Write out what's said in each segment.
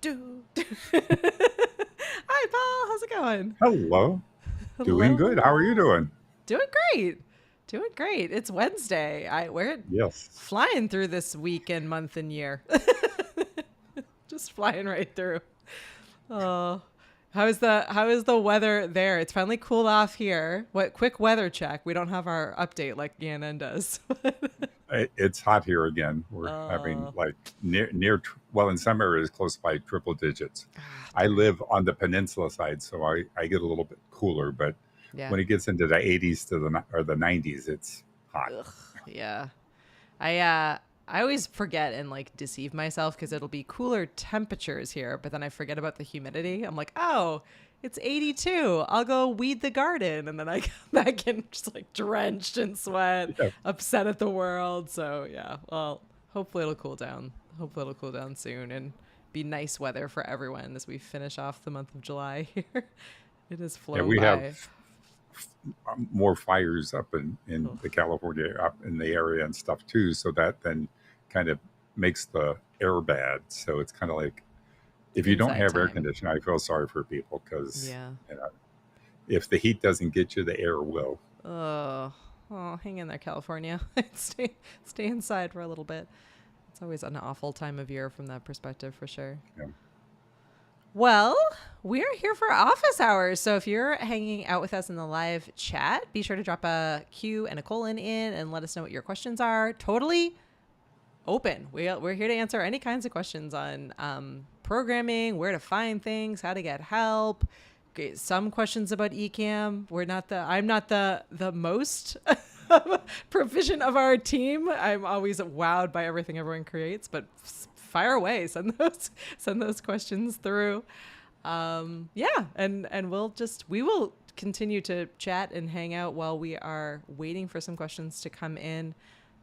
Do. Hi, Paul. How's it going? Hello. Doing Hello, good. How are you hello. doing? Doing great. Doing great. It's Wednesday. We're Yes. flying through this week and month and year. Just flying right through. Oh, how is the weather there? It's finally cooled off here. What quick weather check? We don't have our update like ENN does. It's hot here again. We're having Oh, like well, in some areas close by triple digits. I darn. live on the peninsula side, so I get a little bit cooler, but Yeah. when it gets into the 80s to the 90s, it's hot. Ugh. Yeah. I always forget and like deceive myself because it'll be cooler temperatures here, but then I forget about the humidity. I'm like, oh, it's 82. I'll go weed the garden, and then I come back in just like drenched in sweat, Yeah. upset at the world. So yeah, well, hopefully it'll cool down. Hopefully it'll cool down soon and be nice weather for everyone as we finish off the month of July here. It has Yeah, flown we have by. more fires up in Ugh, the California up in the area and stuff too, so that then kind of makes the air bad. So it's kind of like if you don't inside have air time. conditioning, I feel sorry for people because Yeah. you know, if the heat doesn't get you, the air will. Oh, oh, hang in there, California. Stay inside for a little bit. It's always an awful time of year from that perspective, for sure. You know. Well, we're here for office hours. So if you're hanging out with us in the live chat, be sure to drop a Q and a colon in and let us know what your questions are. Totally open. We're here to answer any kinds of questions on programming, where to find things, how to get help. Okay, some questions about Ecamm. I'm not the most proficient of our team. I'm always wowed by everything everyone creates, but fire away. Send those questions through. Yeah, and we will continue to chat and hang out while we are waiting for some questions to come in.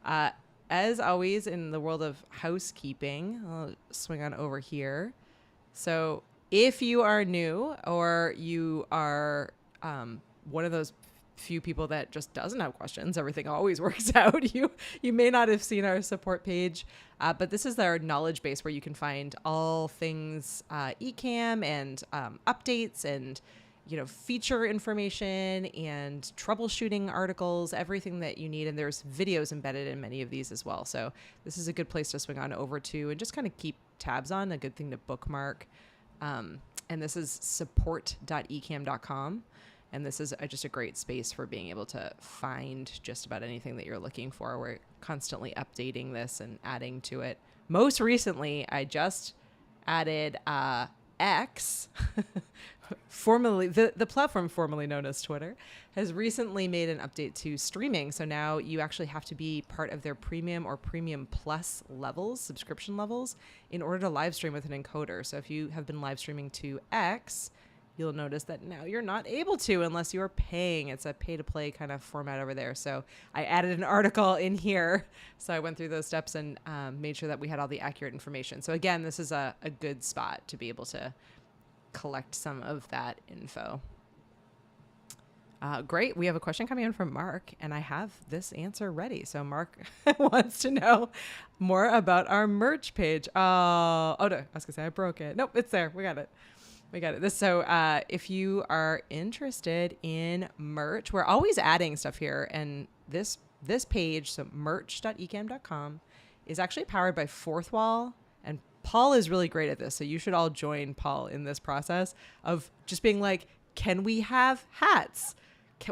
Uh, as always, in the world of housekeeping, I'll swing on over here. So, if you are new or you are one of those few people that just doesn't have questions, everything always works out. You may not have seen our support page, but this is our knowledge base where you can find all things Ecamm and updates and feature information and troubleshooting articles, everything that you need. And there's videos embedded in many of these as well. So this is a good place to swing on over to and just kind of keep tabs on, a good thing to bookmark. And this is support.ecamm.com. And this is just a great space for being able to find just about anything that you're looking for. We're constantly updating this and adding to it. Most recently, I just added X, formerly the platform formerly known as Twitter, has recently made an update to streaming. So now you actually have to be part of their premium or premium plus levels, subscription levels, in order to live stream with an encoder. So if you have been live streaming to X, you'll notice that now you're not able to unless you're paying. It's a pay-to-play kind of format over there. So I added an article in here. So I went through those steps and made sure that we had all the accurate information. So again, this is a good spot to be able to collect some of that info. Great. We have a question coming in from Mark, and I have this answer ready. So Mark wants to know more about our merch page. No, I was going to say I broke it. Nope, it's there. We got it. If you are interested in merch, we're always adding stuff here. And this page, so merch.ecamm.com, is actually powered by Fourth Wall. And Paul is really great at this. So you should all join Paul in this process of just being like, can we have hats?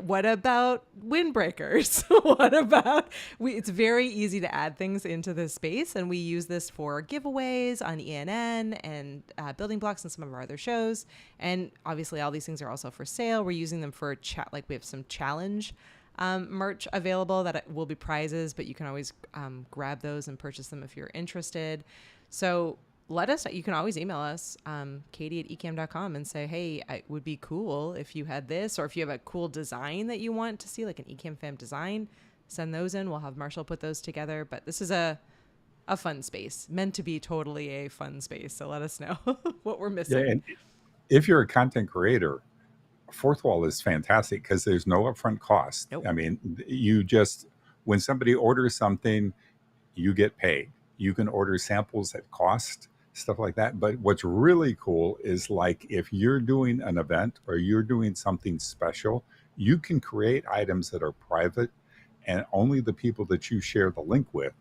What about windbreakers? What about it's very easy to add things into this space, and we use this for giveaways on ENN and building blocks and some of our other shows. And obviously all these things are also for sale. We're using them for chat. Like we have some challenge merch available that will be prizes, but you can always grab those and purchase them if you're interested. So let us know. You can always email us, katie@ecamm.com, and say, hey, it would be cool if you had this, or if you have a cool design that you want to see, like an Ecamm fam design, send those in. We'll have Marshall put those together. But this is a fun space, meant to be totally a fun space. So let us know what we're Yeah, missing. and if you're a content creator, Fourth Wall is fantastic because there's no upfront cost. Nope. I mean, you just when somebody orders something, you get paid. You can order samples at cost, stuff like that. But what's really cool is like if you're doing an event or you're doing something special, you can create items that are private, and only the people that you share the link with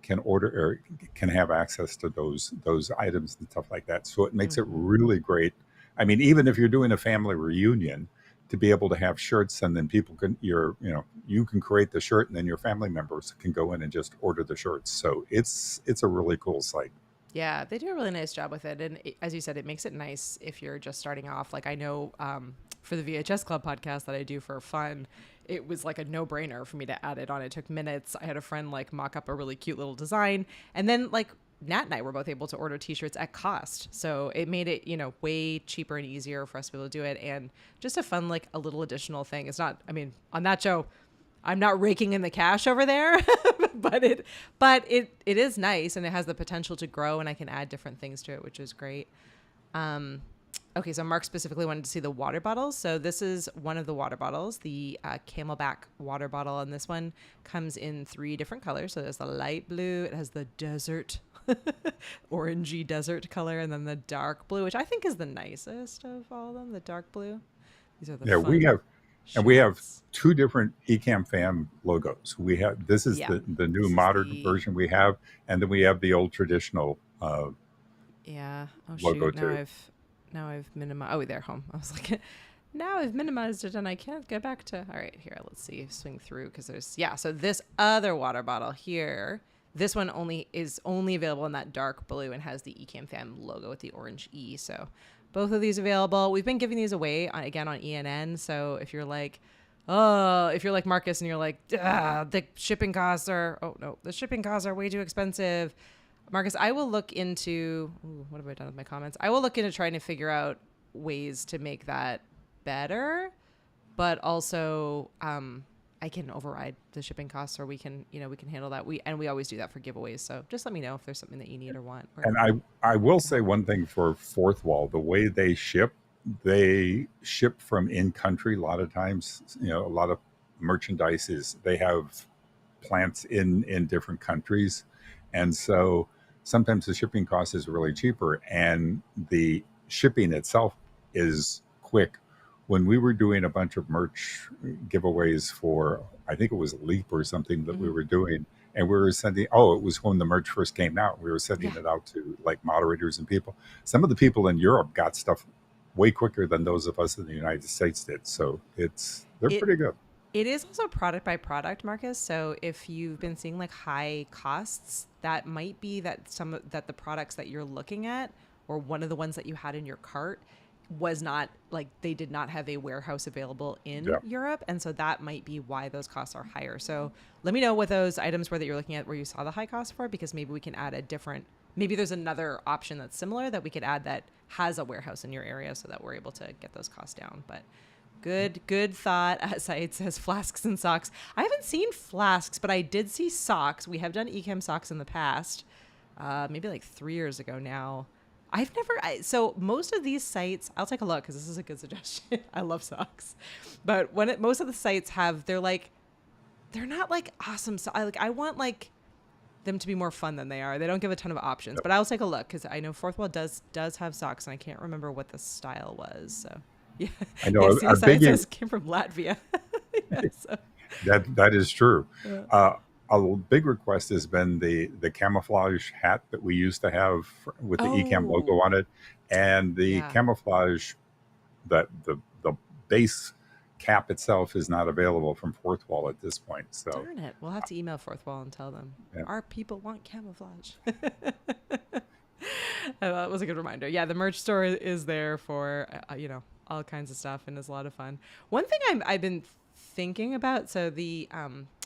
can order or can have access to those items and stuff like that. So it makes it Mm-hmm. really great. I mean, even if you're doing a family reunion, to be able to have shirts, and then people can you can create the shirt, and then your family members can go in and just order the shirts. So it's a really cool site. Yeah, they do a really nice job with it. And as you said, it makes it nice if you're just starting off. Like I know for the VHS Club podcast that I do for fun, it was like a no brainer for me to add it on. It took minutes. I had a friend like mock up a really cute little design. And then like Nat and I were both able to order t-shirts at cost. So it made it, way cheaper and easier for us to be able to do it. And just a fun, like a little additional thing. It's not, I mean, on that show, I'm not raking in the cash over there, but it is nice, and it has the potential to grow, and I can add different things to it, which is great. Um, okay, so Mark specifically wanted to see the water bottles. So this is one of the water bottles, the Camelback water bottle, and this one comes in 3 different colors. So there's the light blue, it has the desert, orangey desert color, and then the dark blue, which I think is the nicest of all of them. The dark blue. These are the Yeah, we fun have and we have shades. 2 different Ecamm fam logos. We have this is Yeah, the new this is modern the version we have, and then we have the old traditional Yeah. Oh logo shoot. too. Now I've minimized. Oh, they're home. I was like, now I've minimized it and I can't get back to. All right, here. Let's see. Swing through because there's So this other water bottle here. This one is only available in that dark blue and has the Ecamm Fam logo with the orange E. So both of these available. We've been giving these away again on ENN. So if you're like, oh, if you're like Marcus and you're like, the shipping costs are, oh no, the shipping costs are way too expensive. Marcus, I will look into, what have I done with my comments? I will look into trying to figure out ways to make that better, but also I can override the shipping costs, or we can handle that. We always do that for giveaways. So just let me know if there's something that you need or want, or And I we will can say help. one thing for Fourth Wall, the way they ship from in country a lot of times. A lot of merchandise is they have plants in different countries, and so sometimes the shipping cost is really cheaper, and the shipping itself is quick. When we were doing a bunch of merch giveaways for, I think it was Leap or something that we Hmm. were doing, and we were sending, oh, it was when the merch first came out, we were Yeah. sending it out to like moderators and people. Some of the people in Europe got stuff way quicker than those of us in the United States did, so they're It pretty good. It is also product by product, Marcus. So if you've been seeing like high costs, that might be that the products that you're looking at, or one of the ones that you had in your cart, was not like they did not have a warehouse available in Yeah. Europe, and so that might be why those costs are higher. So let me know what those items were that you're looking at where you saw the high cost for, because maybe we can add a different. Maybe there's another option that's similar that we could add that has a warehouse in your area, so that we're able to get those costs down. But good thought. Site says flasks and socks. I haven't seen flasks, but I did see socks. We have done Ecamm socks in the past, maybe like 3 years ago now. So most of these sites, I'll take a look because this is a good suggestion. I love socks, but most of the sites they're not like awesome. So I want like them to be more fun than they are. They don't give a ton of options, but I'll take a look because I know Fourth Wall does have socks, and I can't remember what the style was. So yeah, I yeah. know See, a it big says came from Latvia. Yeah, so that is true. yeah. Uh, a big request has been the camouflage hat that we used to have with the Ecamm logo Oh on it, and the yeah. camouflage that the base cap itself is not available from Fourth Wall at this point. So Darn it. We'll have to email Fourth Wall and tell them yeah, our people want camouflage. That was a good reminder. Yeah, the merch store is there for all kinds of stuff, and is a lot of fun. One thing I've been thinking about. So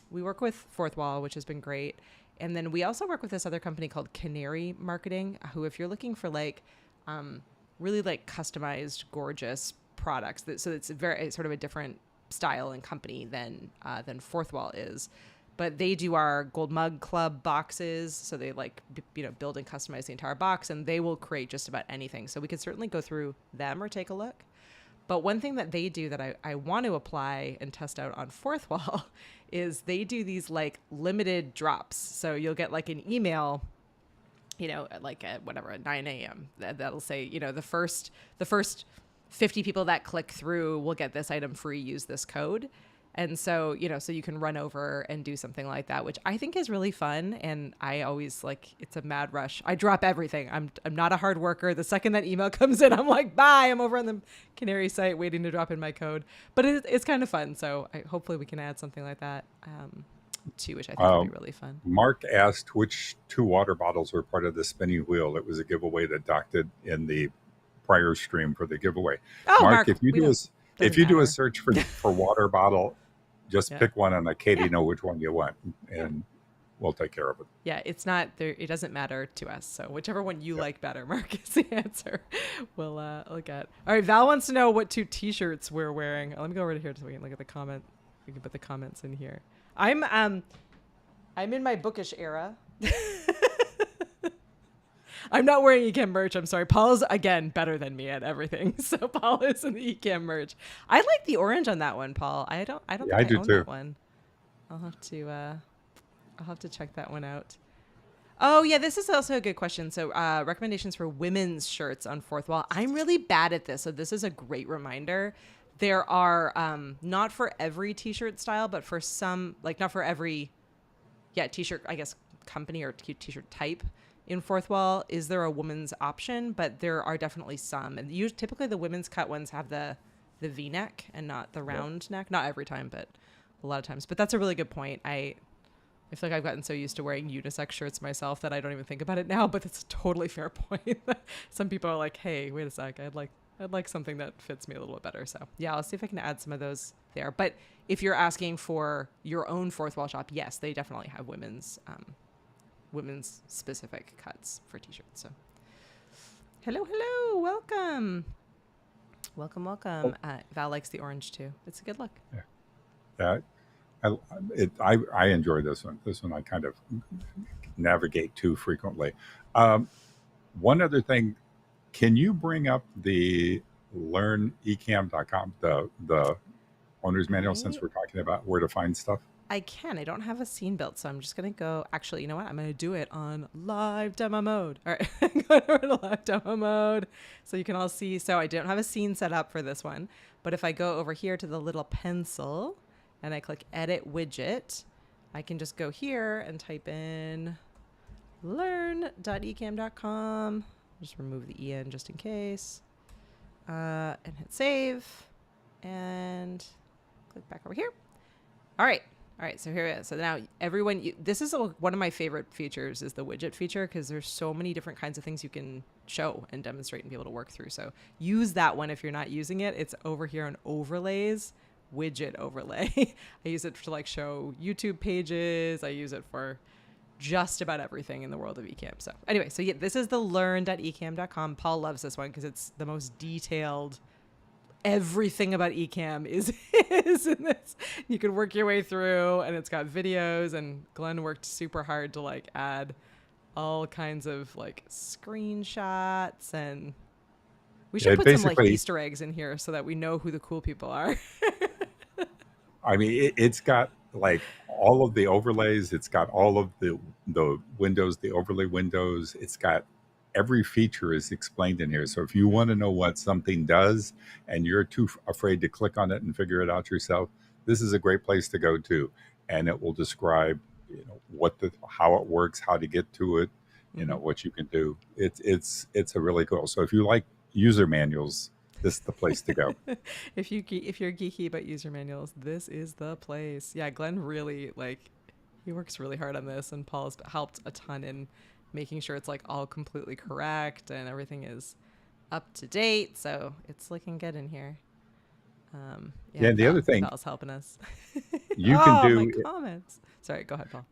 we work with Fourth Wall, which has been great, and then we also work with this other company called Canary Marketing, who, if you're looking for like really like customized, gorgeous products, so it's very sort of a different style and company than Fourth Wall is. But they do our Gold Mug Club boxes, so they like build and customize the entire box, and they will create just about anything. So we could certainly go through them or take a look. But one thing that they do that I want to apply and test out on Fourth Wall is they do these like limited drops. So you'll get like an email like at whatever, at 9 a.m. That'll say, the first 50 people that click through will get this item free, use this code. And so, so you can run over and do something like that, which I think is really fun. And I always it's a mad rush. I drop everything. I'm not a hard worker. The second that email comes in, I'm like, bye, I'm over on the Canary site waiting to drop in my code. But it's kind of fun. So hopefully we can add something like that too, which I think would be really fun. Mark asked which 2 water bottles were part of the spinning wheel. It was a giveaway that docked it in the prior stream for the giveaway. Oh, Mark, if you do a search for water bottle, just Yeah. pick one and let Katie know which one you want, and we'll take care of it. Yeah, it's not there. It doesn't matter to us. So whichever one you like better, Mark, is the answer. We'll look at. All right, Val wants to know what 2 T-shirts we're wearing. Let me go over to here so we can look at the comment. We can put the comments in here. I'm in my bookish era. I'm not wearing Ecamm merch. I'm sorry. Paul's again better than me at everything. So Paul is in the Ecamm merch. I like the orange on that one, Paul. I don't think I do own too. that one. I'll have to check that one out. Oh yeah, this is also a good question. So recommendations for women's shirts on Fourth Wall. I'm really bad at this, so this is a great reminder. There are not for every T-shirt style, but for some, not for every, T-shirt, I guess, company or T-shirt type in Fourth Wall, is there a woman's option? But there are definitely some, and typically the women's cut ones have the V-neck and not the round neck. Not every time, but a lot of times. But that's a really good point. I feel like I've gotten so used to wearing unisex shirts myself that I don't even think about it now, but it's a totally fair point. Some people are like, hey, wait a sec, I'd like something that fits me a little bit better. So yeah, I'll see if I can add some of those there. But if you're asking for your own Fourth Wall shop, yes, they definitely have women's specific cuts for T-shirts. So hello, welcome. Val likes the orange too. It's a good look. Yeah. I enjoy this one. This one I kind of navigate too frequently. One other thing, can you bring up the learnecamm.com, the owner's manual, since we're talking about where to find stuff? I can. I don't have a scene built, so I'm just going to go. Actually, you know what? I'm going to do it on live demo mode. All right. Go over to live demo mode so you can all see. So I don't have a scene set up for this one, but if I go over here to the little pencil and I click edit widget, I can just go here and type in learn.ecamm.com. Just remove the EN just in case. And hit save and click back over here. All right, so here it is. So now everyone, this is one of my favorite features, is the widget feature, because there's so many different kinds of things you can show and demonstrate and be able to work through. So use that one if you're not using it. It's over here on overlays, widget overlay. I use it to show YouTube pages. I use it for just about everything in the world of Ecamm. So anyway, so yeah, this is the learn.ecamm.com. Paul loves this one because it's the most detailed. Everything about Ecamm is in this. You can work your way through, and it's got videos, and Glenn worked super hard to add all kinds of screenshots, and we should put some Easter eggs in here so that we know who the cool people are. I mean, it's got all of the overlays. It's got all of the windows, the overlay windows. It's got every feature is explained in here. So if you want to know what something does and you're too afraid to click on it and figure it out yourself, this is a great place to go to, and it will describe how it works, how to get to it, what you can do. It's a really cool. So if you like user manuals, this is the place to go. If you're geeky about user manuals, this is the place. Yeah, Glenn really he works really hard on this, and Paul's helped a ton in making sure it's all completely correct and everything is up to date. So it's looking good in here. Yeah, the other thing, Val's helping us. You can do my comments. Sorry, go ahead, Paul.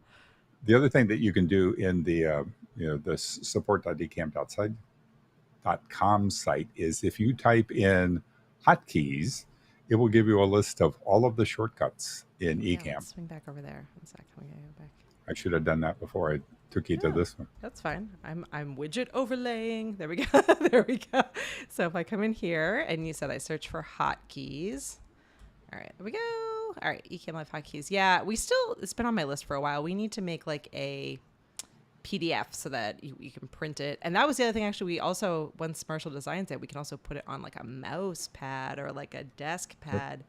The other thing that you can do in the the support.ecamm.com site is if you type in hotkeys, it will give you a list of all of the shortcuts in Ecamm. Let's swing back over there. One sec. Can we go back? I should have done that before I took you to this one. That's fine. I'm widget overlaying. There we go. There we go. So if I come in here and you said I search for hotkeys. All right, there we go. All right, Ecamm Live hotkeys. Yeah, it's been on my list for a while. We need to make PDF so that you can print it. And that was the other thing, actually. We also, once Marshall designs it, we can also put it on like a mouse pad or like a desk pad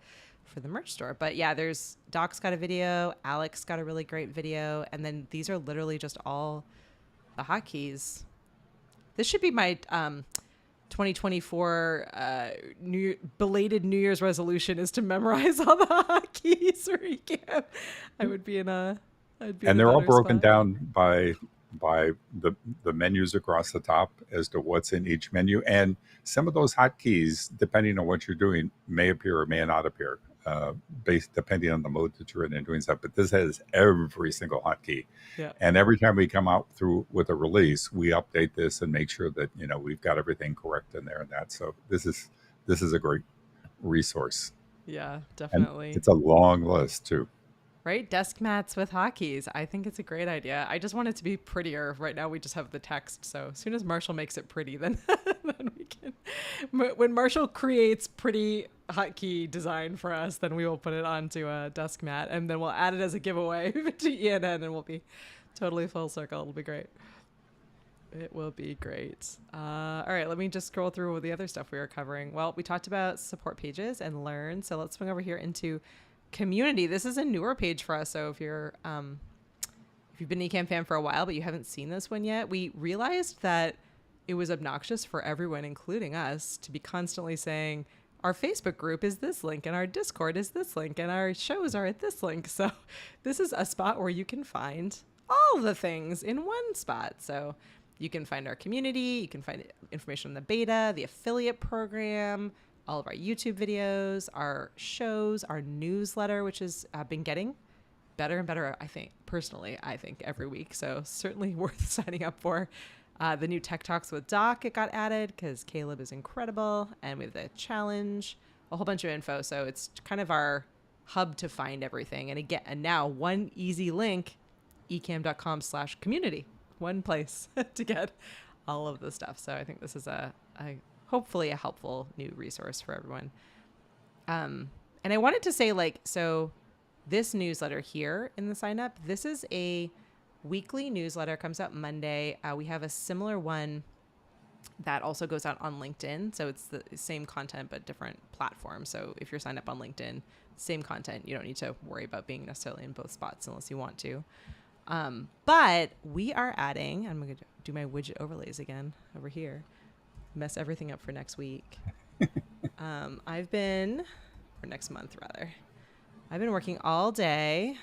for the merch store. But yeah, there's Doc's got a video, Alex got a really great video, and then these are literally just all the hotkeys. This should be my 2024 belated New Year's resolution, is to memorize all the hotkeys for Ecamm. I would be in a And they're all broken down by the menus across the top as to what's in each menu. And some of those hotkeys, depending on what you're doing, may appear or may not appear, based depending on the mode that you're in and doing stuff. But this has every single hotkey. Yeah. And every time we come out through with a release, we update this and make sure that we've got everything correct in there and that. So this is a great resource. Yeah, definitely. And it's a long list too. Right? Desk mats with hotkeys. I think it's a great idea. I just want it to be prettier. Right now we just have the text. So as soon as Marshall makes it pretty, then we can. When Marshall creates pretty hotkey design for us, then we will put it onto a desk mat, and then we'll add it as a giveaway to ENN, and we'll be totally full circle. It'll be great. It will be great. All right, let me just scroll through the other stuff we were covering. Well, we talked about support pages and learn. So let's swing over here into community. This is a newer page for us. So if you've been an Ecamm fan for a while, but you haven't seen this one yet, we realized that it was obnoxious for everyone, including us, to be constantly saying, our Facebook group is this link, and our Discord is this link, and our shows are at this link. So this is a spot where you can find all the things in one spot. So you can find our community, you can find information on the beta, the affiliate program, all of our YouTube videos, our shows, our newsletter, which has been getting better and better, I think, personally, every week. So certainly worth signing up for. The new Tech Talks with Doc, it got added because Caleb is incredible. And we have the challenge, a whole bunch of info. So it's kind of our hub to find everything. And again, and now one easy link, ecamm.com/community. One place to get all of the stuff. So I think this is hopefully a helpful new resource for everyone. And I wanted to say, so this newsletter here in the sign up, this is a weekly newsletter, comes out Monday. We have a similar one that also goes out on LinkedIn. So it's the same content, but different platforms. So if you're signed up on LinkedIn, same content. You don't need to worry about being necessarily in both spots unless you want to. But we are adding, I'm going to do my widget overlays again over here, mess everything up for next week. Or next month rather. I've been working all day.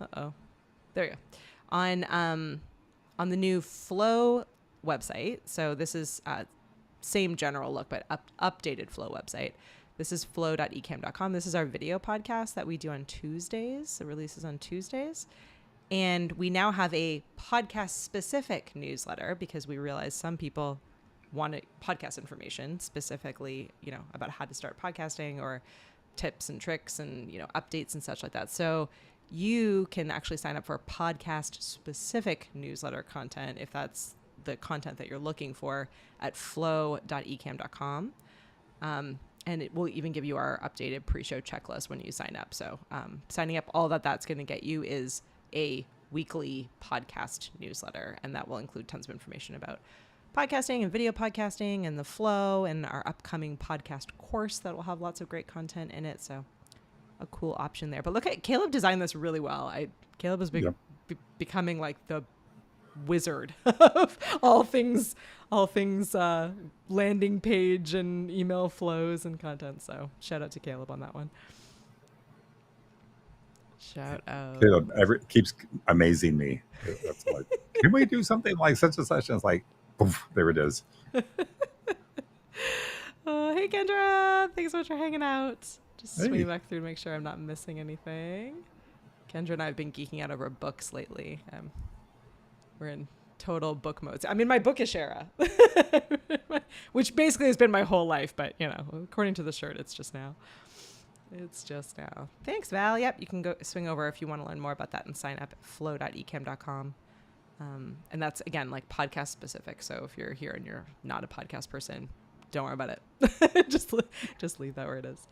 Uh-oh. There you go. On the new Flow website. So this is same general look, but updated Flow website. This is flow.ecamm.com. This is our video podcast that we do on Tuesdays. The release is on Tuesdays. And we now have a podcast-specific newsletter because we realize some people want podcast information, specifically, about how to start podcasting or tips and tricks and, updates and such like that. So you can actually sign up for podcast-specific newsletter content if that's the content that you're looking for at flow.ecamm.com. And it will even give you our updated pre-show checklist when you sign up. So signing up, all that's going to get you is a weekly podcast newsletter. And that will include tons of information about podcasting and video podcasting and the flow and our upcoming podcast course that will have lots of great content in it. So a cool option there. But look at Caleb designed this really well. Caleb has been becoming like the wizard of all things landing page and email flows and content. So shout out to Caleb on that one. Shout out. Caleb keeps amazing me. That's like, can we do something like such and such? And it's like, poof, there it is. Hey Kendra, thanks so much for hanging out. Just Hey. swinging back through to make sure I'm not missing anything. Kendra and I have been geeking out over books lately. We're in total book mode. I'm in my bookish era, which basically has been my whole life. But, according to the shirt, it's just now. Thanks, Val. Yep, you can go swing over if you want to learn more about that and sign up at flow.ecamm.com. And that's, again, like podcast specific. So if you're here and you're not a podcast person, don't worry about it. just leave that where it is.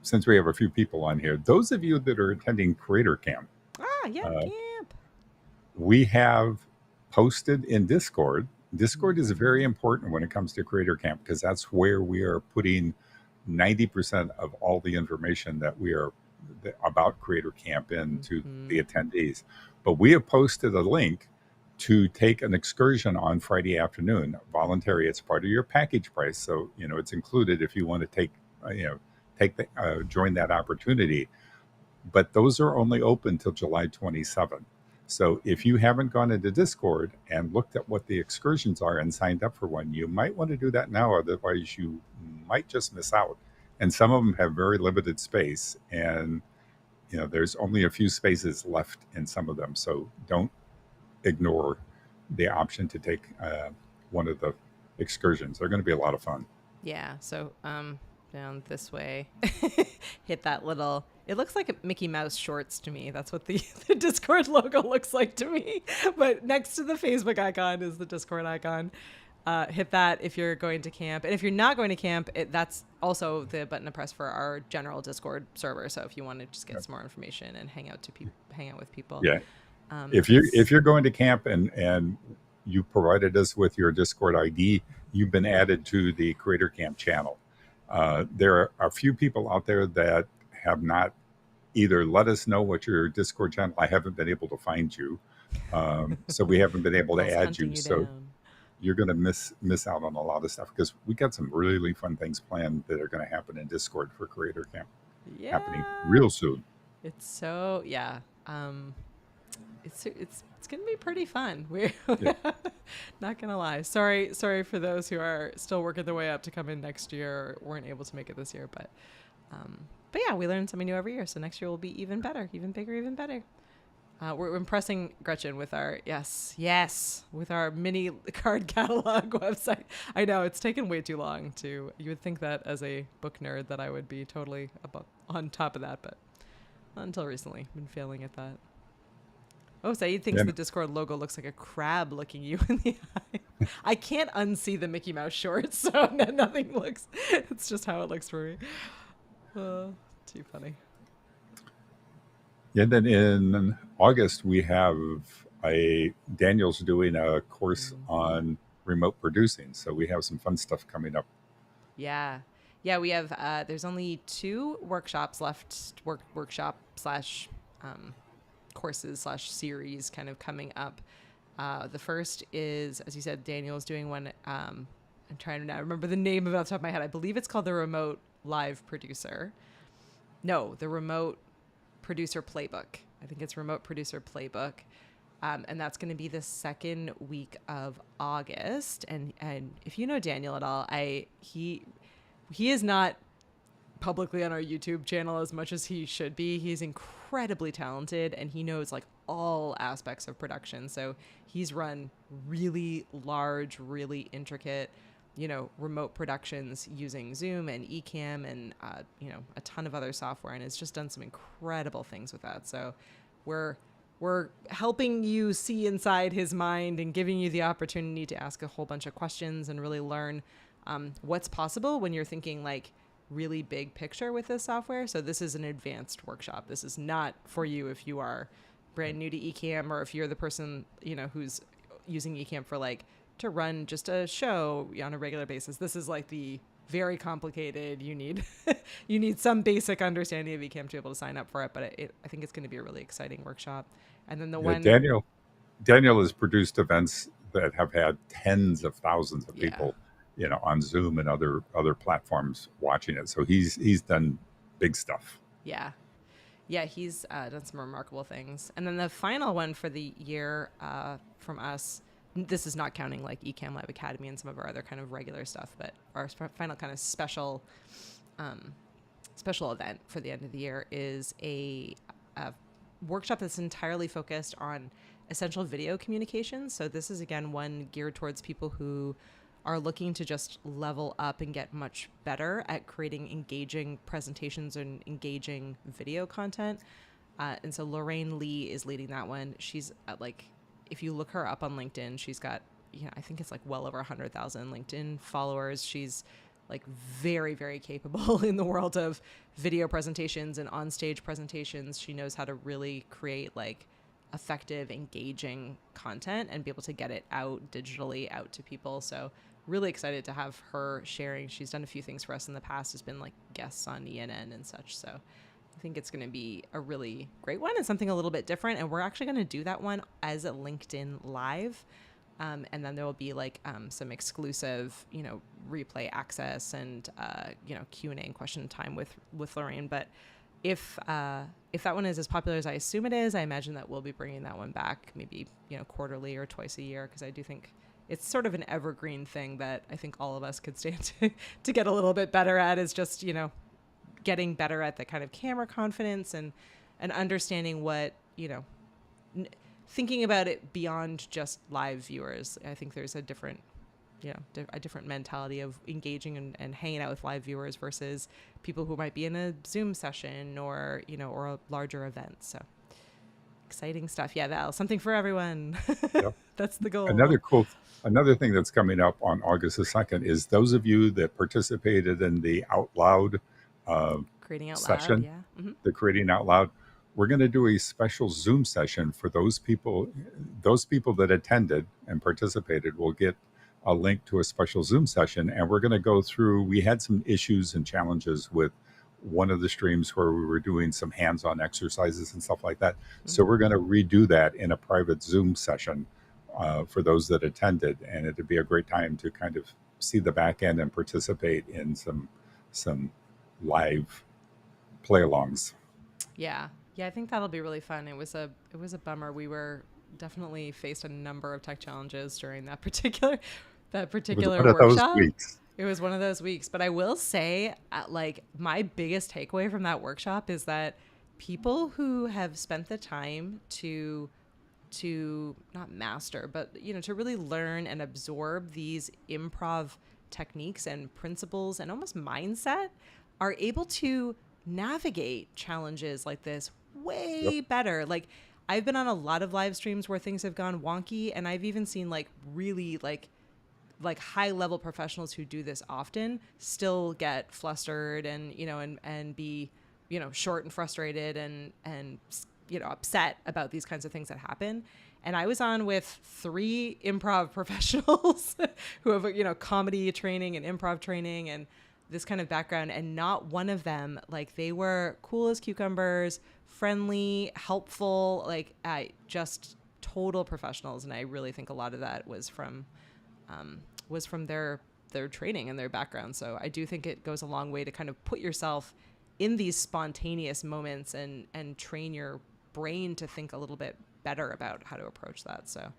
since we have a few people on here, those of you that are attending Creator Camp, Ah, yeah, uh, camp. we have posted in Discord. Discord is very Mhm. important when it comes to Creator Camp because that's where we are putting 90% of all the information that we are about Creator Camp into the Mhm. attendees. But we have posted a link to take an excursion on Friday afternoon, voluntary. It's part of your package price, so it's included if you want to join that opportunity. But those are only open till July 27th. So if you haven't gone into Discord and looked at what the excursions are and signed up for one, you might want to do that now. Otherwise, you might just miss out. And some of them have very limited space, and there's only a few spaces left in some of them. So don't ignore the option to take one of the excursions. They're going to be a lot of fun. Yeah, so down this way. Hit that little, it looks like a Mickey Mouse shorts to me. That's what the, the Discord logo looks like to me. But next to the Facebook icon is the Discord icon. Hit that if you're going to camp. And if you're not going to camp, that's also the button to press for our general Discord server. So if you want to just get some more information and hang out with people. Yeah, if It's you're going to camp and you provided us with your Discord ID, you've been added to the Creator Camp channel. There are a few people out there that have not either let us know what your Discord channel. I haven't been able to find you, so we haven't been able to Bill's add hunting you. you So down. you're going to miss out on a lot of stuff because we got some really fun things planned that are going to happen in Discord for Creator Camp happening Yeah. real soon. It's so yeah. It's gonna be pretty fun. We're Yeah. not gonna lie. Sorry for those who are still working their way up to come in next year or weren't able to make it this year. But yeah, we learn something new every year. So next year will be even better, even bigger, even better. We're impressing Gretchen with our yes, with our mini card catalog website. I know it's taken way too long to. You would think that as a book nerd that I would be totally on top of that, but not until recently. Been failing at that. Oh, Saeed thinks the And Discord logo looks like a crab looking you in the eye. I can't unsee the Mickey Mouse shorts, so nothing looks. It's just how it looks for me. Too funny. And then in August, we have Daniel's doing a course Hmm. on remote producing. So we have some fun stuff coming up. Yeah. Yeah, we have, there's only 2 workshops left, workshop slash courses slash series kind of coming up. The first is, as you said, Daniel's doing one. I'm trying to now remember the name of it off the top of my head. I believe it's called the Remote Live Producer. No, the Remote Producer Playbook. I think it's Remote Producer Playbook. And that's going to be the second week of August. And if you know Daniel at all, he is not publicly on our YouTube channel as much as he should be. He's incredibly talented and he knows like all aspects of production. So he's run really large, really intricate, remote productions using Zoom and Ecamm and, a ton of other software and has just done some incredible things with that. So we're helping you see inside his mind and giving you the opportunity to ask a whole bunch of questions and really learn what's possible when you're thinking like really big picture with this software. So this is an advanced workshop. This is not for you if you are brand new to Ecamm or if you're the person, who's using Ecamm for like to run just a show on a regular basis. This is like the very complicated. You need you need some basic understanding of Ecamm to be able to sign up for it. But I think it's going to be a really exciting workshop. And then the Yeah, one, Daniel has produced events that have had tens of thousands of yeah, people, on Zoom and other platforms watching it. So he's done big stuff. yeah, yeah, he's done some remarkable things. And then the final one for the year from us, this is not counting like Ecamm Live Academy and some of our other kind of regular stuff, but our final kind of special event for the end of the year is a workshop that's entirely focused on essential video communications. So this is again one geared towards people who are looking to just level up and get much better at creating engaging presentations and engaging video content. And so Lorraine Lee is leading that one. She's if you look her up on LinkedIn, she's got, I think it's like well over 100,000 LinkedIn followers. She's like very, very capable in the world of video presentations and on-stage presentations. She knows how to really create like effective, engaging content and be able to get it out digitally out to people. So really excited to have her sharing. She's done a few things for us in the past, has been like guests on ENN and such. So I think it's going to be a really great one and something a little bit different. And we're actually going to do that one as a LinkedIn Live. And then there will be like some exclusive, replay access and, Q&A and question time with Lorraine. But if that one is as popular as I assume it is, I imagine that we'll be bringing that one back maybe, quarterly or twice a year, because I do think it's sort of an evergreen thing that I think all of us could stand to get a little bit better at, is just, getting better at the kind of camera confidence and understanding what, thinking about it beyond just live viewers. I think there's a different, a different mentality of engaging and hanging out with live viewers versus people who might be in a Zoom session or, or a larger event. So exciting stuff. Yeah, Val, something for everyone. Yep. That's the goal. Another thing that's coming up on August the 2nd is those of you that participated in the Out Loud Creating Out session, Loud, yeah. Mm-hmm. the Creating Out Loud. We're going to do a special Zoom session for those people. Those people that attended and participated will get a link to a special Zoom session, and we're going to go through. We had some issues and challenges with one of the streams where we were doing some hands-on exercises and stuff like that. Mm-hmm. So we're going to redo that in a private Zoom session for those that attended, and it'd be a great time to kind of see the back end and participate in some live play-alongs. Yeah, I think that'll be really fun. It was a bummer. We were definitely faced a number of tech challenges during that particular workshop. It was one of those weeks. But I will say, like, my biggest takeaway from that workshop is that people who have spent the time to not master, but to really learn and absorb these improv techniques and principles and almost mindset are able to navigate challenges like this way better. Like, I've been on a lot of live streams where things have gone wonky, and I've even seen like really like high level professionals who do this often still get flustered and and be short and frustrated and upset about these kinds of things that happen. And I was on with 3 improv professionals who have comedy training and improv training and this kind of background, and not one of them, like, they were cool as cucumbers, friendly, helpful, like, just total professionals. And I really think a lot of that was from their training and their background. So I do think it goes a long way to kind of put yourself in these spontaneous moments and train your brain to think a little bit better about how to approach that. So,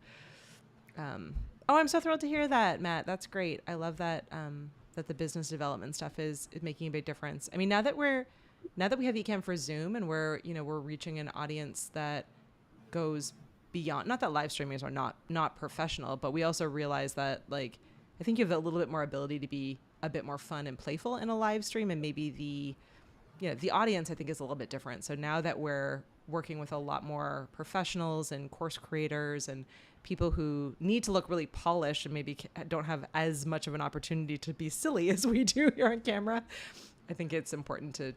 I'm so thrilled to hear that, Matt. That's great. I love that. That the business development stuff is making a big difference. I mean, now that we have Ecamm for Zoom and we're reaching an audience that goes beyond, not that live streamers are not professional, but we also realize that, like, I think you have a little bit more ability to be a bit more fun and playful in a live stream, and maybe the audience, I think, is a little bit different. So now that we're working with a lot more professionals and course creators and people who need to look really polished and maybe don't have as much of an opportunity to be silly as we do here on camera, I think it's important to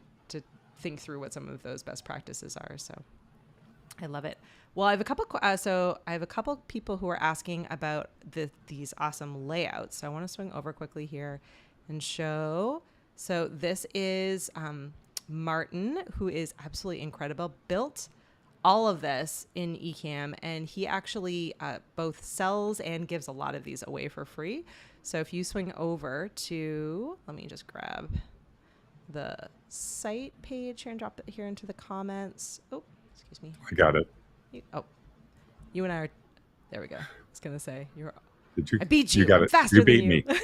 think through what some of those best practices are. So I love it. Well, I have a couple people who are asking about these awesome layouts. So I want to swing over quickly here and show. So this is Martin, who is absolutely incredible, built all of this in Ecamm, and he actually both sells and gives a lot of these away for free. So if you swing over to, let me just grab the site page here and drop it here into the comments. Oh, excuse me. I got it. You and I are, there we go. I was going to say, I beat you. You got I'm it. faster You beat than you. me.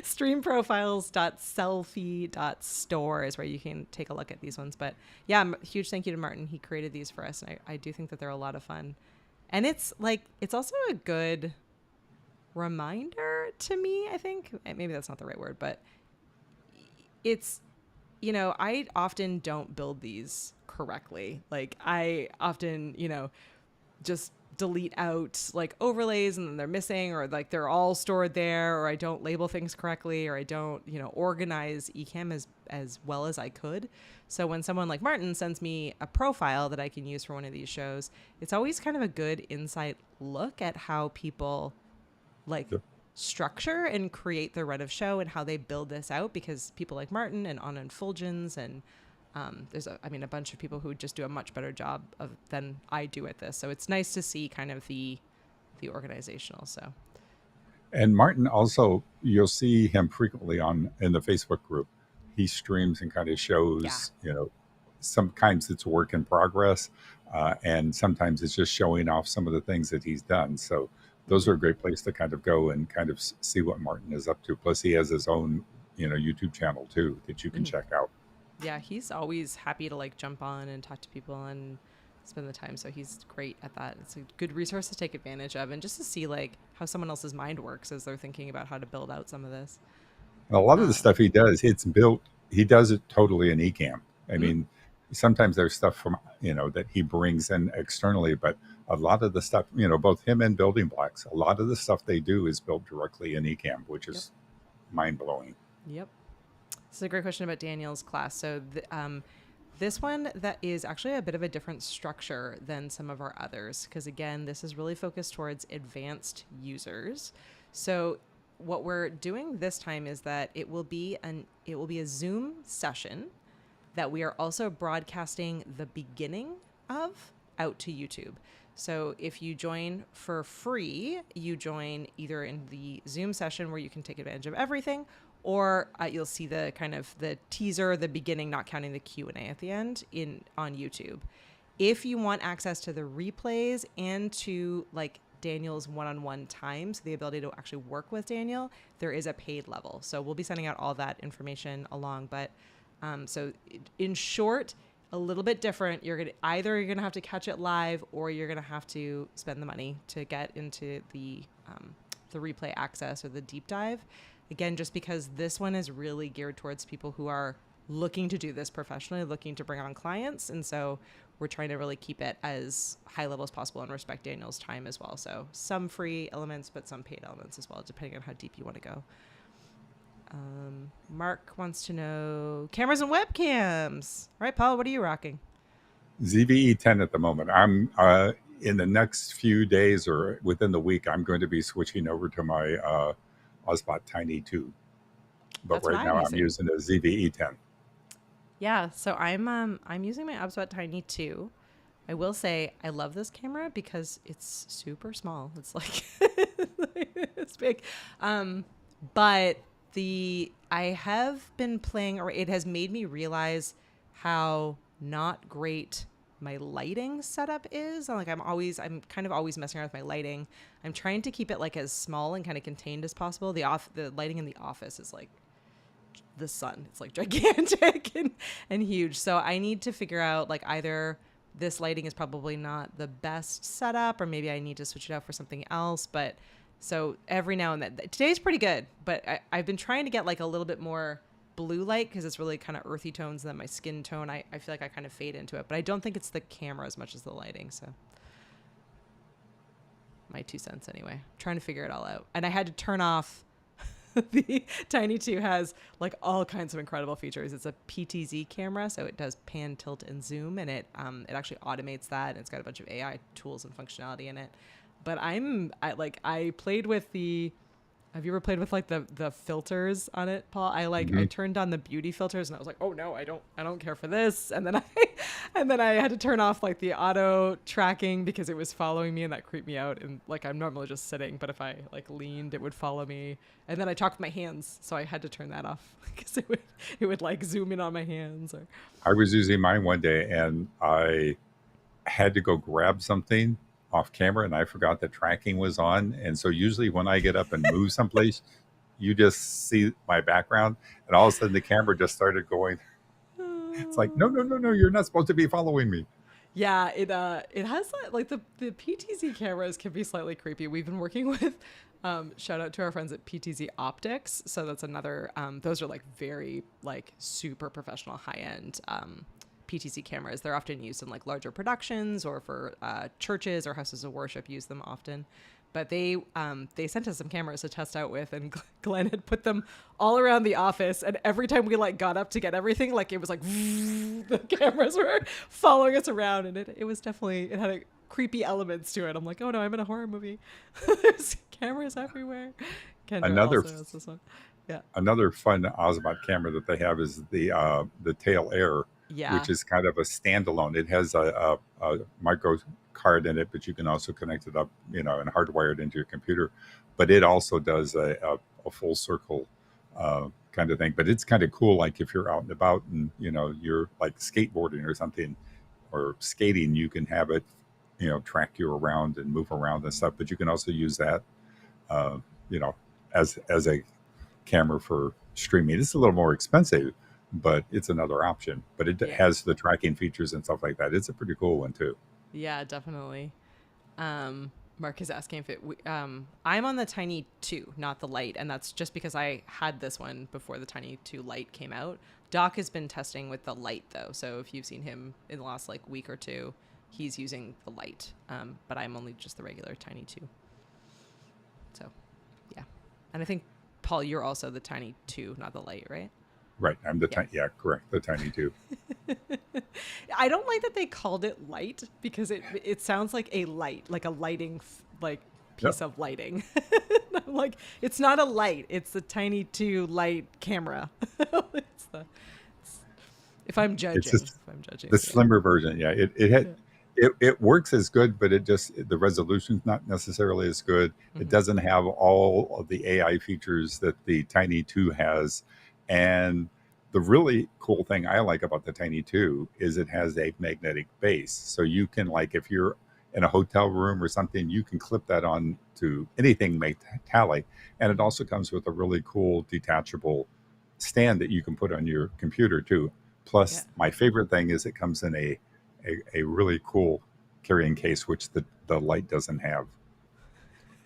Streamprofiles.selfie.store is where you can take a look at these ones. But yeah, huge thank you to Martin. He created these for us. And I do think that they're a lot of fun. And it's also a good reminder to me, I think. Maybe that's not the right word, but it's, I often don't build these correctly. Like, I often, just delete out like overlays and then they're missing, or like they're all stored there, or I don't label things correctly, or I don't, organize Ecamm as well as I could. So when someone like Martin sends me a profile that I can use for one of these shows, it's always kind of a good insight look at how people like Yep. structure and create the run of show and how they build this out, because people like Martin and Anna and Fulgens and there's a bunch of people who just do a much better job than I do at this. So it's nice to see kind of the organizational. So And Martin also, you'll see him frequently on in the Facebook group. He streams and kind of yeah. shows, sometimes it's a work in progress, and sometimes it's just showing off some of the things that he's done. So those Mm-hmm. are a great place to kind of go and kind of see what Martin is up to. Plus, he has his own, YouTube channel too that you can Mm-hmm. check out. Yeah, he's always happy to like jump on and talk to people and spend the time. So he's great at that. It's a good resource to take advantage of, and just to see like how someone else's mind works as they're thinking about how to build out some of this. And a lot of the Uh, stuff he does, it's built. He does it totally in Ecamm. I mm, mean, sometimes there's stuff from that he brings in externally, but a lot of the stuff, both him and Building Blocks, a lot of the stuff they do is built directly in Ecamm, which yep. is mind blowing. Yep. This is a great question about Daniel's class. So this one that is actually a bit of a different structure than some of our others, because again, this is really focused towards advanced users. So what we're doing this time is that it will be a Zoom session that we are also broadcasting the beginning of out to YouTube. So if you join for free, you join either in the Zoom session where you can take advantage of everything, or you'll see the kind of the teaser, the beginning, not counting the Q&A at the end on YouTube. If you want access to the replays and to like Daniel's one-on-one time, so the ability to actually work with Daniel, there is a paid level. So we'll be sending out all that information along. But so in short, a little bit different. You're gonna have to catch it live, or you're gonna have to spend the money to get into the replay access or the deep dive. Again, just because this one is really geared towards people who are looking to do this professionally, looking to bring on clients, and so we're trying to really keep it as high level as possible and respect Daniel's time as well. So some free elements, but some paid elements as well, depending on how deep you want to go. Mark wants to know cameras and webcams. All right, Paul, what are you rocking? ZVE 10 at the moment. I'm in the next few days or within the week, I'm going to be switching over to my Osbot Tiny 2. But That's what right I'm now I'm using. using a ZVE 10. Yeah, so I'm using my Obsbot Tiny 2. I will say I love this camera because it's super small. It's like it's big. But I have been playing, or it has made me realize how not great my lighting setup is. I'm kind of always messing around with my lighting. I'm trying to keep it like as small and kind of contained as possible. The lighting in the office is like the sun. It's like gigantic and huge. So I need to figure out like either this lighting is probably not the best setup, or maybe I need to switch it out for something else. But so every now and then, today's pretty good, but I've been trying to get like a little bit more blue light because it's really kind of earthy tones, and then my skin tone, I feel like I kind of fade into it, but I don't think it's the camera as much as the lighting. So my 2 cents anyway. I'm trying to figure it all out. And I had to turn off the Tiny 2 has like all kinds of incredible features. It's a PTZ camera, so it does pan, tilt, and zoom, and it actually automates that. And it's got a bunch of AI tools and functionality in it. But I played with the. Have you ever played with like the filters on it, Paul? I Mm-hmm. turned on the beauty filters and I was like, oh no, I don't care for this. And then I had to turn off like the auto tracking because it was following me, and that creeped me out. And like I'm normally just sitting, but if I like leaned, it would follow me. And then I talked with my hands, so I had to turn that off because it would like zoom in on my hands. Or I was using mine one day and I had to go grab something off camera and I forgot the tracking was on. And so usually when I get up and move someplace, you just see my background and all of a sudden the camera just started going. It's like, no, no, no, no, you're not supposed to be following me. yeah, it has like the PTZ cameras can be slightly creepy. We've been working with shout out to our friends at PTZ Optics. So that's another those are like very like super professional high end PTZ cameras. They're often used in like larger productions or for churches or houses of worship use them often. But they sent us some cameras to test out with, and Glenn had put them all around the office. And every time we like got up to get everything, like it was like the cameras were following us around, and it was definitely, it had a creepy elements to it. I'm like, oh no, I'm in a horror movie. There's cameras everywhere. Kendra Another also has this one. Yeah. another fun Ozbot camera that they have is the Tail Air, Yeah. which is kind of a standalone. It has a micro card in it, but you can also connect it up, and hardwire it into your computer. But it also does a full circle kind of thing. But it's kind of cool, like if you're out and about and you're like skateboarding or something or skating, you can have it, track you around and move around and stuff. But you can also use that, uh, you know, as a camera for streaming. It's a little more expensive, but it's another option. But it Yeah. has the tracking features and stuff like that. It's a pretty cool one too. Yeah, definitely. Mark is asking if I'm on the Tiny 2, not the Lite, and that's just because I had this one before the Tiny 2 Lite came out. Doc has been testing with the Lite though, so if you've seen him in the last like week or two, he's using the Lite. But I'm only just the regular Tiny 2. So, yeah. And I think Paul, you're also the Tiny 2, not the Lite, right? Right. I'm the Yeah. yeah, correct. The Tiny 2. I don't like that they called it light because it sounds like a light, like a lighting like piece Yep. of lighting. I'm like, it's not a light, it's the Tiny 2 light camera. it's the it's, if I'm It's judging, just if I'm judging, the yeah. slimmer version. Yeah. It works as good, but the resolution's not necessarily as good. It Hmm. doesn't have all of the AI features that the Tiny 2 has. And the really cool thing I like about the Tiny 2 is it has a magnetic base. So you can, like, if you're in a hotel room or something, you can clip that on to anything metallic. And it Hmm. also comes with a really cool detachable stand that you can put on your computer too. Yeah. Plus, my favorite thing is it comes in a really cool carrying case, which the light doesn't have.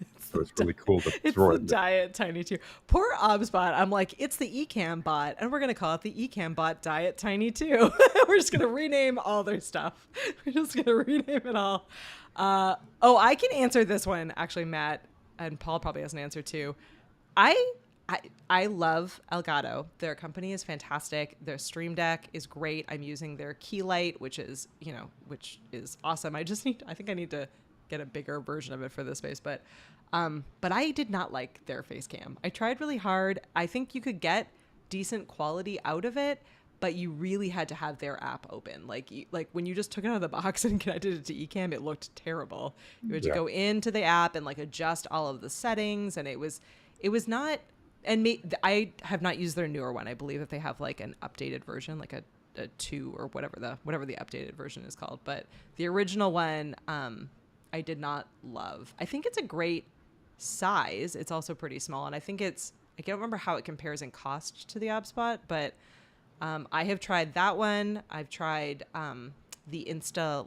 It's So the it's really cool to it's throw the it. diet Tiny 2. Poor Obsbot. I'm like, it's the Ecamm bot, and we're gonna call it the Ecamm bot Diet Tiny 2. We're just gonna rename all their stuff. We're just gonna rename it all. Oh, I can answer this one actually, Matt, and Paul probably has an answer too. I I love Elgato. Their company is fantastic. Their Stream Deck is great. I'm using their Key Light, which is awesome. I think I need to get a bigger version of it for this space, but I did not like their face cam. I tried really hard. I think you could get decent quality out of it, but you really had to have their app open. Like when you just took it out of the box and connected it to Ecamm, it looked terrible. You had to Yeah. go into the app and like adjust all of the settings, and it was not. And I have not used their newer one. I believe that they have like an updated version, like a 2 or whatever the updated version is called. But the original one, I did not love. I think it's a great size. It's also pretty small, and I can't remember how it compares in cost to the ObSpot, but I have tried that one. I've tried the the Insta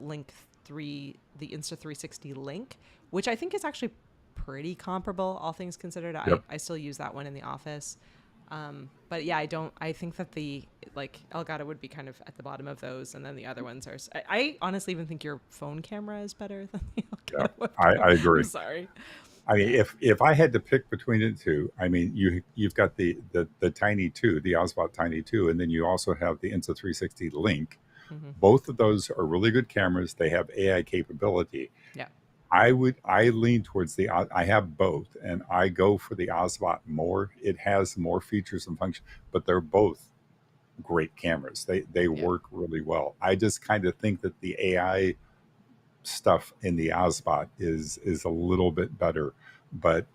360 Link, which I think is actually pretty comparable, all things considered. Yep. I still use that one in the office. But yeah, I think that the like Elgato would be kind of at the bottom of those, and then the other ones are. I honestly even think your phone camera is better than the Yeah. Elgato I webcam. I'm agree. sorry. I mean, Yeah. if I had to pick between the two, I mean, you've got the Tiny 2, the Oswald Tiny 2, and then you also have the Insta 360 Link. Hmm. Both of those are really good cameras. They have AI capability. Yeah. I lean towards I have both, and I go for the Osbot more. It has more features and functions, but they're both great cameras. They Yeah. work really well. I just kind of think that the AI stuff in the Osbot is a little bit better. But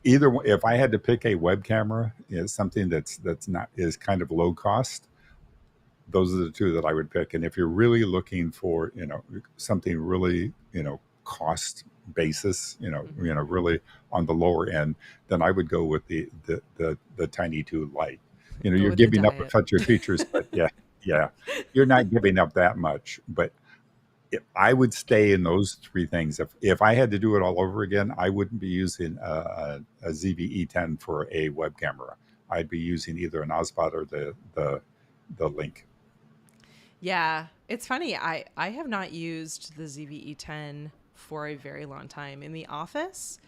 if I had to pick a web camera, something that's not is kind of low cost, those are the two that I would pick. And if you're really looking for, something really, cost basis, Hmm. really on the lower end, then I would go with the Tiny 2 Lite. Go You're with the giving up a diet. touch of features, but yeah, you're not giving up that much. But I would stay in those three things. If I had to do it all over again, I wouldn't be using a ZV-E10 for a web camera. I'd be using either an Osbot or the Link. Yeah, it's funny. I have not used the ZVE10 for a very long time. In the office,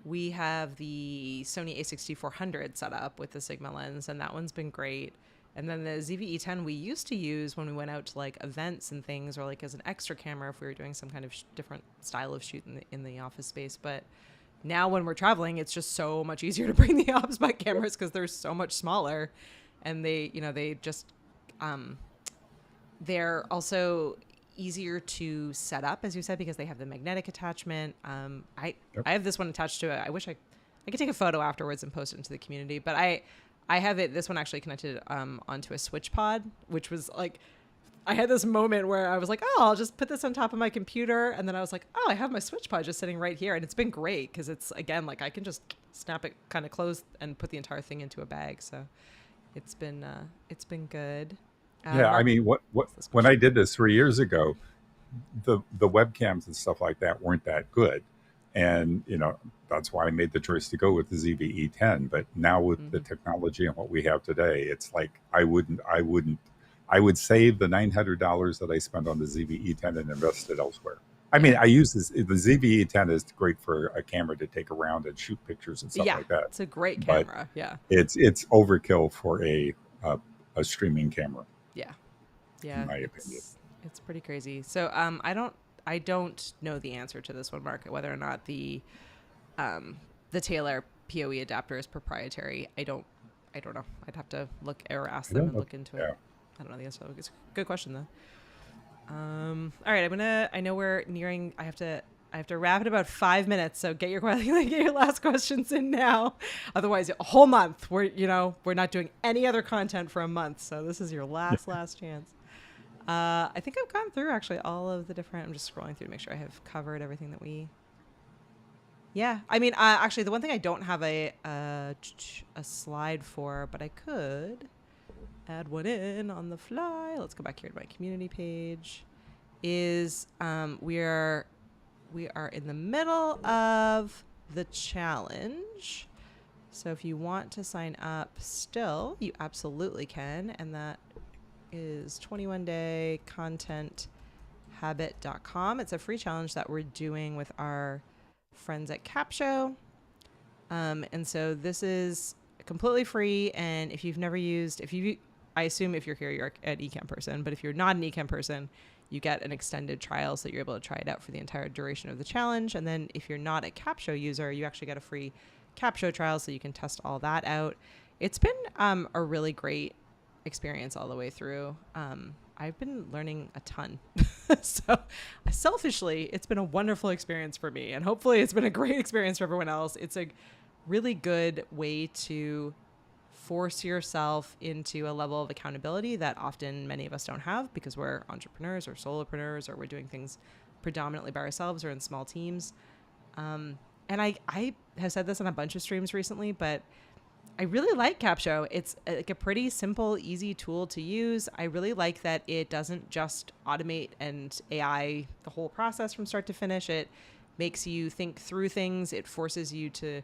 we have the Sony A6400 set up with the Sigma lens, and that one's been great. And then the ZVE10 we used to use when we went out to like events and things, or like as an extra camera if we were doing some kind of different style of shoot in the office space. But now when we're traveling, it's just so much easier to bring the ops spot cameras because they're so much smaller, and they just they're also easier to set up, as you said, because they have the magnetic attachment. Yep. I have this one attached to it. I wish I could take a photo afterwards and post it into the community, but I have this one actually connected onto a switch pod, which was like, I had this moment where I was like, oh, I'll just put this on top of my computer. And then I was like, oh, I have my switch pod just sitting right here. And it's been great because it's, again, like I can just snap it kind of closed and put the entire thing into a bag. So it's been good. Yeah, I mean, when I did this 3 years ago, the webcams and stuff like that weren't that good, and that's why I made the choice to go with the ZVE10. But now with the technology and what we have today, it's like I would save the $900 that I spent on the ZVE10 and invest it elsewhere. I mean, I use the ZVE10 is great for a camera to take around and shoot pictures and stuff like that. It's a great camera. Yeah, it's overkill for a streaming camera. Yeah, in my opinion. It's pretty crazy. So I don't know the answer to this one, Mark, whether or not the Taylor PoE adapter is proprietary. I don't know. I'd have to look or ask them and look into it. I don't know the answer. It's a good question though. All right, I know we're nearing. I have to wrap in about 5 minutes. So get your last questions in now. Otherwise, a whole month. We're not doing any other content for a month. So this is your last chance. I think I've gone through actually all of the different. I'm just scrolling through to make sure I have covered everything that we. Yeah, I mean, actually, the one thing I don't have a slide for, but I could add one in on the fly. Let's go back here to my community page. Is we are in the middle of the challenge. So if you want to sign up still, you absolutely can, and that is 21-day contenthabit.com. It's a free challenge that we're doing with our friends at Capsho. And so this is completely free. And if you've never used, I assume if you're here, you're an Ecamm person, but if you're not an Ecamm person, you get an extended trial so you're able to try it out for the entire duration of the challenge. And then if you're not a Capsho user, you actually get a free Capsho trial so you can test all that out. It's been a really great experience all the way through. I've been learning a ton. So selfishly, it's been a wonderful experience for me, and hopefully it's been a great experience for everyone else. It's a really good way to force yourself into a level of accountability that often many of us don't have because we're entrepreneurs or solopreneurs, or we're doing things predominantly by ourselves or in small teams. And I have said this on a bunch of streams recently, but I really like Capsho. It's like a pretty simple, easy tool to use. I really like that it doesn't just automate and AI the whole process from start to finish. It makes you think through things. It forces you to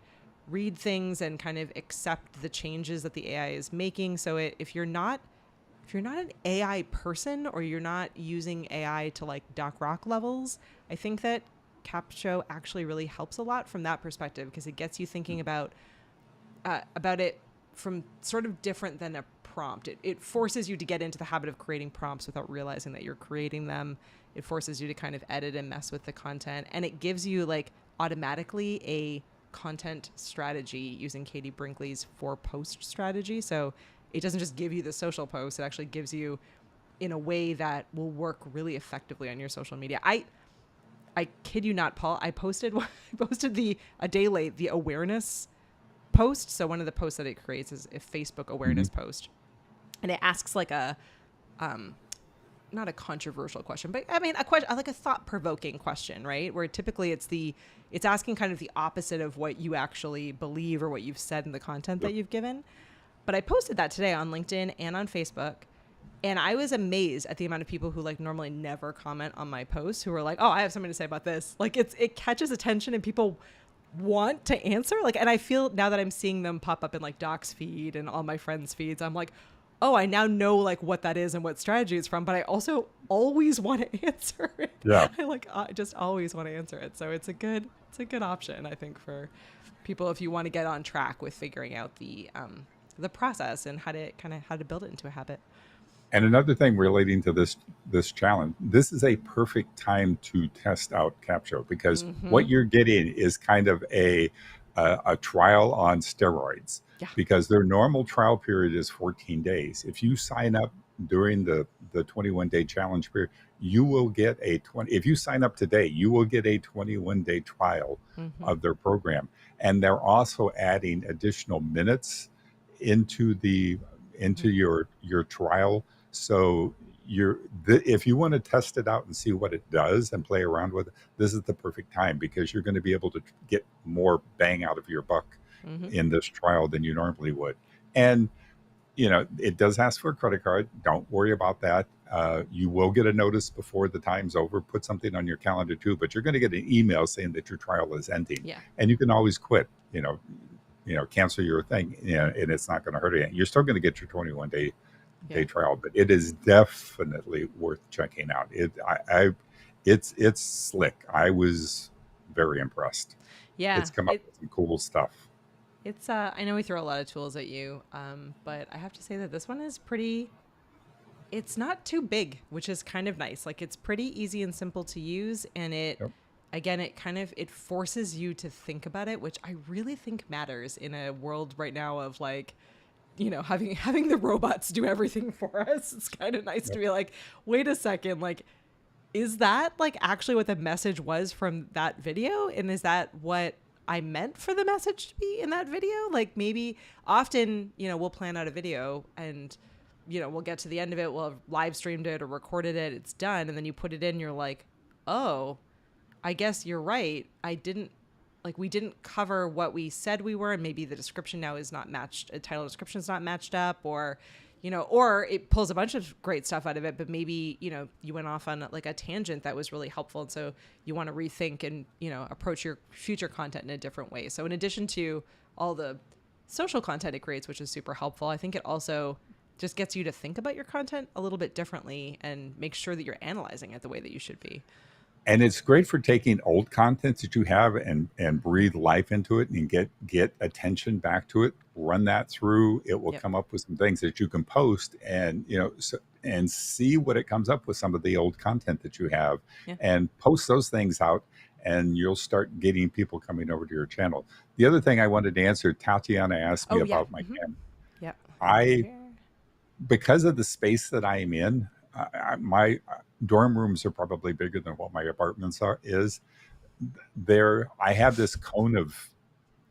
read things and kind of accept the changes that the AI is making. So if you're not an AI person, or you're not using AI to like Doc Rock levels, I think that Capsho actually really helps a lot from that perspective, because it gets you thinking about it from sort of different than a prompt. It forces you to get into the habit of creating prompts without realizing that you're creating them. It forces you to kind of edit and mess with the content. And it gives you like automatically a content strategy using Katie Brinkley's 4-post strategy. So it doesn't just give you the social post. It actually gives you in a way that will work really effectively on your social media. I kid you not, Paul, I posted a day late, the awareness post. So one of the posts that it creates is a Facebook awareness post, and it asks like a not a controversial question, but I mean a question, like a thought-provoking question, right? Where typically it's asking kind of the opposite of what you actually believe or what you've said in the content that you've given. But I posted that today on LinkedIn and on Facebook, and I was amazed at the amount of people who like normally never comment on my posts who were like, oh, I have something to say about this. Like it catches attention and people want to answer. Like, and I feel now that I'm seeing them pop up in like Doc's feed and all my friends' feeds, I'm like, oh, I now know like what that is and what strategy it's from, but I also always want to answer it. Yeah. I just always want to answer it. So it's a good option, I think, for people if you want to get on track with figuring out the process and how to build it into a habit. And another thing relating to this challenge, this is a perfect time to test out CapShow because Mm-hmm. what you're getting is kind of a trial on steroids Yeah. because their normal trial period is 14 days. If you sign up during the 21-day challenge period, you will get a 20. If you sign up today, you will get a 21-day trial Mm-hmm. of their program, and they're also adding additional minutes into the Mm-hmm. into your trial, so if you want to test it out and see what it does and play around with it, this is the perfect time because you're going to be able to get more bang out of your buck Mm-hmm. in this trial than you normally would. And it does ask for a credit card. Don't worry about that. You will get a notice before the time's over. Put something on your calendar too, but you're going to get an email saying that your trial is ending, Yeah. and you can always quit. Cancel your thing, and it's not going to hurt you. You're still going to get your 21-day Yeah. trial, but it is definitely worth checking out. It's slick. I was very impressed. Yeah. It's come up with some cool stuff. It's I know we throw a lot of tools at you, but I have to say that this one is pretty. It's not too big, which is kind of nice. Like it's pretty easy and simple to use, and Yep. again, it forces you to think about it, which I really think matters in a world right now of like, having the robots do everything for us. It's kind of nice to Yep. be like, wait a second, like, is that like actually what the message was from that video, and is that what I meant for the message to be in that video? Like maybe often, we'll plan out a video and we'll get to the end of it, we'll have live streamed it or recorded it, it's done, and then you put it in, you're like, oh, I guess you're right. We didn't cover what we said we were, and maybe the description now is not matched. A title description is not matched up, or it pulls a bunch of great stuff out of it, but maybe, you went off on like a tangent that was really helpful. And so you want to rethink and, approach your future content in a different way. So in addition to all the social content it creates, which is super helpful, I think it also just gets you to think about your content a little bit differently and make sure that you're analyzing it the way that you should be. And it's great for taking old content that you have and breathe life into it and get attention back to it. Run that through. It will Yep. come up with some things that you can post, and see what it comes up with some of the old content that you have, Yeah. and post those things out, and you'll start getting people coming over to your channel. The other thing I wanted to answer, Tatiana asked me Oh, yeah. about my cam. Yep. I have it right I here. Because of the space that I am in, my dorm rooms are probably bigger than what my apartments is. There, I have this cone of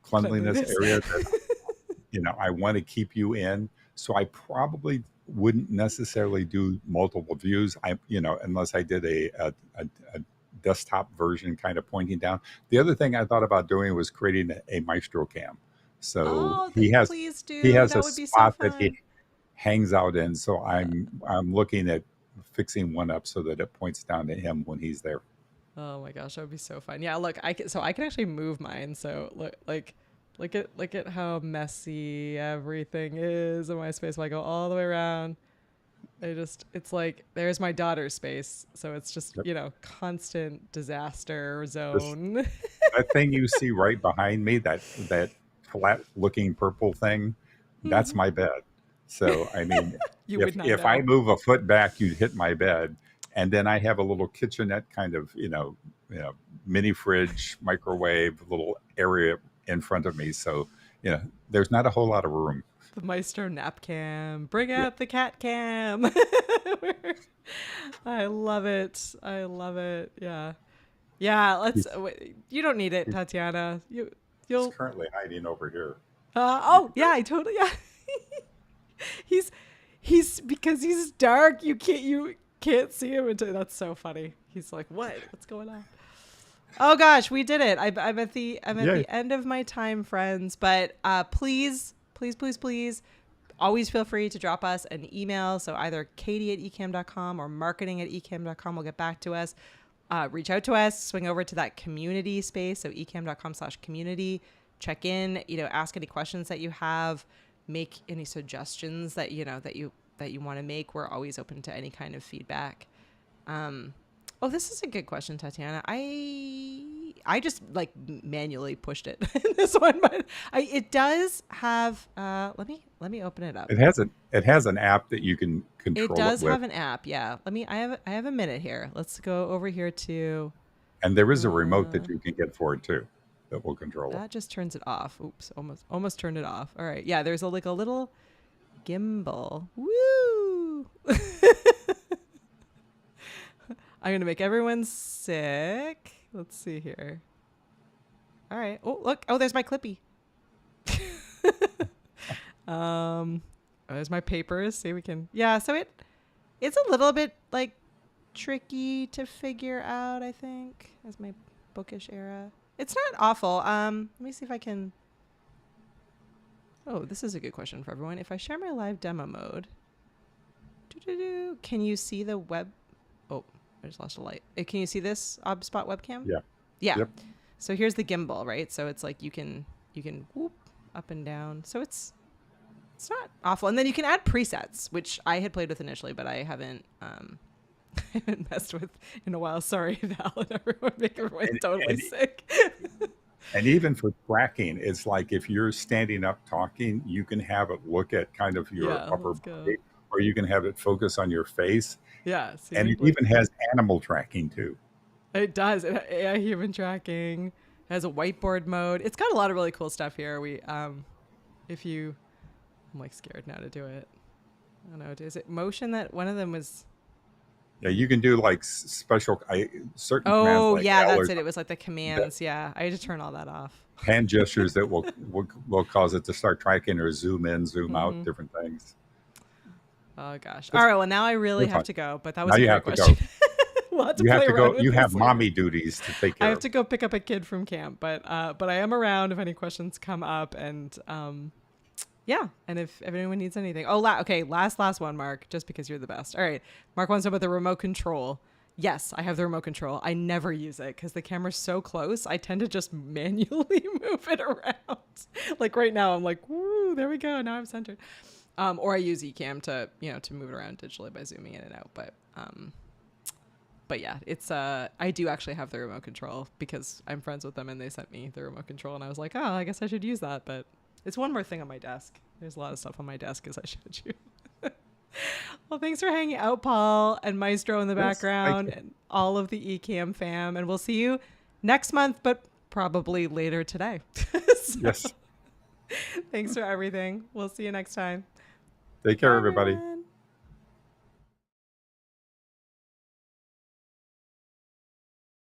cleanliness Cleanliness. area that I want to keep you in. So I probably wouldn't necessarily do multiple views. Unless I did a desktop version kind of pointing down. The other thing I thought about doing was creating a Maestro cam. So Oh, please he do. has a That would be so spot that he fun. hangs out in. So Yeah. I'm looking at fixing one up so that it points down to him when he's there. Oh my gosh, that would be so fun. Yeah, look, I can actually move mine. So look at how messy everything is in my space. If I go all the way around, it's like there's my daughter's space. So it's just, Yep. constant disaster This zone. That thing you see right behind me, that flat looking purple thing, that's my bed. So I mean, You would not if I know. move a foot back, you'd hit my bed. And then I have a little kitchenette kind of, mini fridge, microwave, little area in front of me. So, there's not a whole lot of room. The Maestro nap cam. Bring Yeah. out the cat cam. I love it. I love it. Yeah. Yeah, He's, you don't need it, he's Tatiana. he's You'll currently hiding over here. You oh, can yeah, I totally yeah. he's because he's dark, you can't see him until that's so funny. He's like, What's going on?" Oh gosh, we did it. I'm at the Yay. end of my time, friends, but please always feel free to drop us an email. So either katie@ecamm.com or marketing@ecamm.com will get back to us. Reach out to us, swing over to that community space. So ecamm.com/community, check in, ask any questions that you have. make any suggestions that you want to make. We're always open to any kind of feedback. Oh, this is a good question, Tatiana. I just like manually pushed it in this one, but it does have. Let me open it up. It has an app that you can control It does with, have an app. Yeah. I have a minute here. Let's go over here to. and there is a remote that you can get for it too, that will control it. That just turns it off. Oops, almost turned it off. All right. Yeah, there's a little gimbal. Woo! I'm going to make everyone sick. Let's see here. All right. Oh, look. Oh, there's my Clippy. There's my papers. See, we can. Yeah, so it's a little bit like tricky to figure out, I think, as my bookish era. It's not awful. Let me see if I can. Oh, this is a good question for everyone. If I share my live demo mode, can you see the web? Oh, I just lost a light. Can you see this ObSpot webcam? Yeah. Yeah. Yep. So here's the gimbal, right? So it's like you can whoop up and down. So it's not awful. And then you can add presets, which I had played with initially, but I haven't I haven't messed with in a while. Sorry, Val, and everyone make everyone totally sick. And even for tracking, it's like if you're standing up talking, you can have it look at kind of your upper body, or you can have it focus on your face. Yeah. See, and it even has animal tracking too. It does. Yeah, human tracking. It has a whiteboard mode. It's got a lot of really cool stuff here. I'm like scared now to do it. I don't know. Is it motion that one of them was? Yeah, you can do like special certain commands. Oh, like yeah, that's it. It was like the commands. Yeah, I had to turn all that off. Hand gestures that will cause it to start tracking or zoom in, zoom out, different things. Oh gosh. All right. Well, now I really have to go. But that was a great question. You have to go. You have mommy duties to take care of. I have to go pick up a kid from camp, but I am around if any questions come up, and yeah, and if anyone needs anything. Oh, okay, last one, Mark, just because you're the best. All right, Mark wants to know about the remote control. Yes, I have the remote control. I never use it because the camera's so close. I tend to just manually move it around. Like right now, I'm like, woo, there we go. Now I'm centered. Or I use Ecamm to move it around digitally by zooming in and out. But yeah, it's I do actually have the remote control because I'm friends with them and they sent me the remote control and I was like, oh, I guess I should use that. But it's one more thing on my desk. There's a lot of stuff on my desk as I showed you. Well, thanks for hanging out, Paul and Maestro in the background and all of the Ecamm fam. And we'll see you next month, but probably later today. Yes. Thanks for everything. We'll see you next time. Take care, everybody.